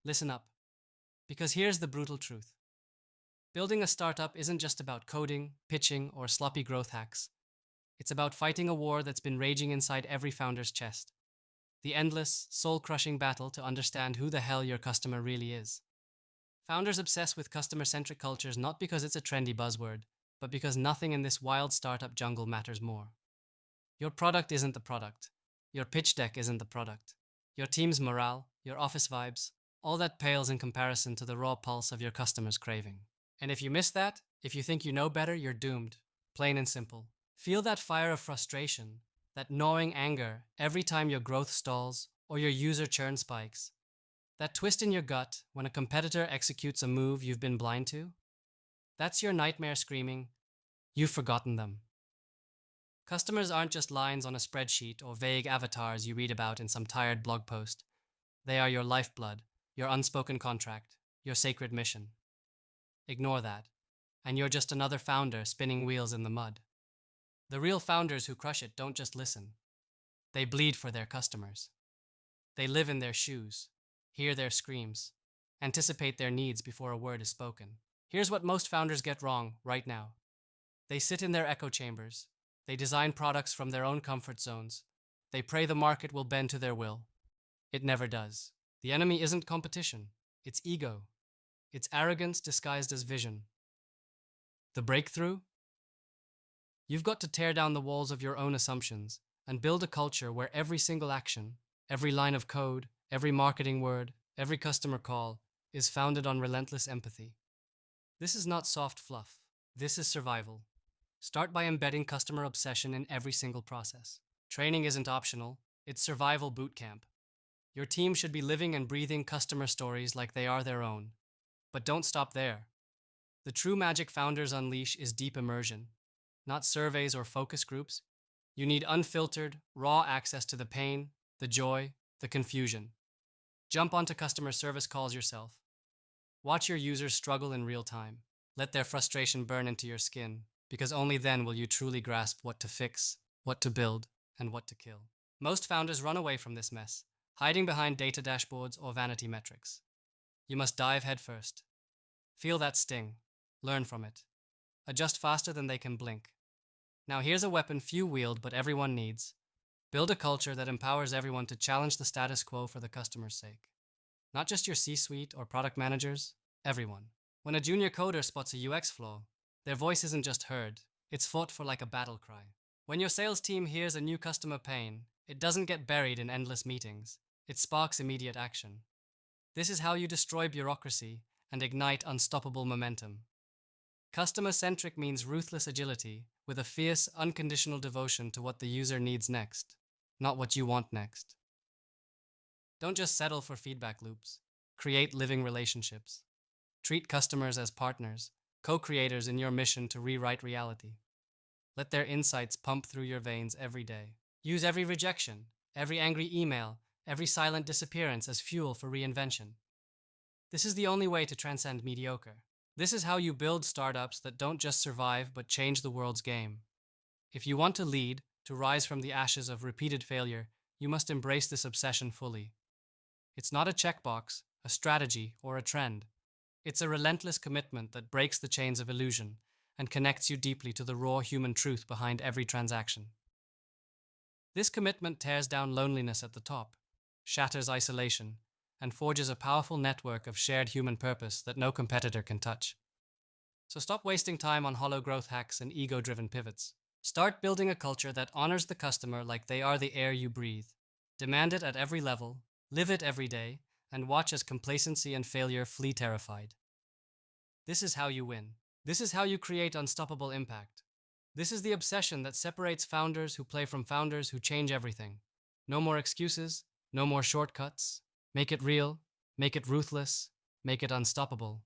Listen up, because here's the brutal truth. Building a startup isn't just about coding, pitching, or sloppy growth hacks. It's about fighting a war that's been raging inside every founder's chest. The endless, soul-crushing battle to understand who the hell your customer really is. Founders obsess with customer-centric cultures not because it's a trendy buzzword, but because nothing in this wild startup jungle matters more. Your product isn't the product. Your pitch deck isn't the product. Your team's morale, your office vibes, all that pales in comparison to the raw pulse of your customer's craving. And if you miss that, if you think you know better, you're doomed. Plain and simple. Feel that fire of frustration, that gnawing anger every time your growth stalls or your user churn spikes. That twist in your gut when a competitor executes a move you've been blind to. That's your nightmare screaming, "You've forgotten them." Customers aren't just lines on a spreadsheet or vague avatars you read about in some tired blog post. They are your lifeblood, your unspoken contract, your sacred mission. Ignore that, and you're just another founder spinning wheels in the mud. The real founders who crush it don't just listen. They bleed for their customers. They live in their shoes, hear their screams, anticipate their needs before a word is spoken. Here's what most founders get wrong right now. They sit in their echo chambers. They design products from their own comfort zones. They pray the market will bend to their will. It never does. The enemy isn't competition. It's ego. It's arrogance disguised as vision. The breakthrough? You've got to tear down the walls of your own assumptions and build a culture where every single action, every line of code, every marketing word, every customer call is founded on relentless empathy. This is not soft fluff. This is survival. Start by embedding customer obsession in every single process. Training isn't optional, it's survival boot camp. Your team should be living and breathing customer stories like they are their own. But don't stop there. The true magic founders unleash is deep immersion. Not surveys or focus groups. You need unfiltered, raw access to the pain, the joy, the confusion. Jump onto customer service calls yourself. Watch your users struggle in real time. Let their frustration burn into your skin, because only then will you truly grasp what to fix, what to build, and what to kill. Most founders run away from this mess, hiding behind data dashboards or vanity metrics. You must dive headfirst. Feel that sting. Learn from it. Adjust faster than they can blink. Now here's a weapon few wield but everyone needs. Build a culture that empowers everyone to challenge the status quo for the customer's sake. Not just your C-suite or product managers, everyone. When a junior coder spots a UX flaw, their voice isn't just heard, it's fought for like a battle cry. When your sales team hears a new customer pain, it doesn't get buried in endless meetings. It sparks immediate action. This is how you destroy bureaucracy and ignite unstoppable momentum. Customer-centric means ruthless agility with a fierce, unconditional devotion to what the user needs next, not what you want next. Don't just settle for feedback loops. Create living relationships. Treat customers as partners, co-creators in your mission to rewrite reality. Let their insights pump through your veins every day. Use every rejection, every angry email, every silent disappearance as fuel for reinvention. This is the only way to transcend mediocre. This is how you build startups that don't just survive but change the world's game. If you want to lead, to rise from the ashes of repeated failure, you must embrace this obsession fully. It's not a checkbox, a strategy, or a trend. It's a relentless commitment that breaks the chains of illusion and connects you deeply to the raw human truth behind every transaction. This commitment tears down loneliness at the top, shatters isolation, and forges a powerful network of shared human purpose that no competitor can touch. So stop wasting time on hollow growth hacks and ego-driven pivots. Start building a culture that honors the customer like they are the air you breathe. Demand it at every level, live it every day, and watch as complacency and failure flee terrified. This is how you win. This is how you create unstoppable impact. This is the obsession that separates founders who play from founders who change everything. No more excuses, no more shortcuts. Make it real, make it ruthless, make it unstoppable.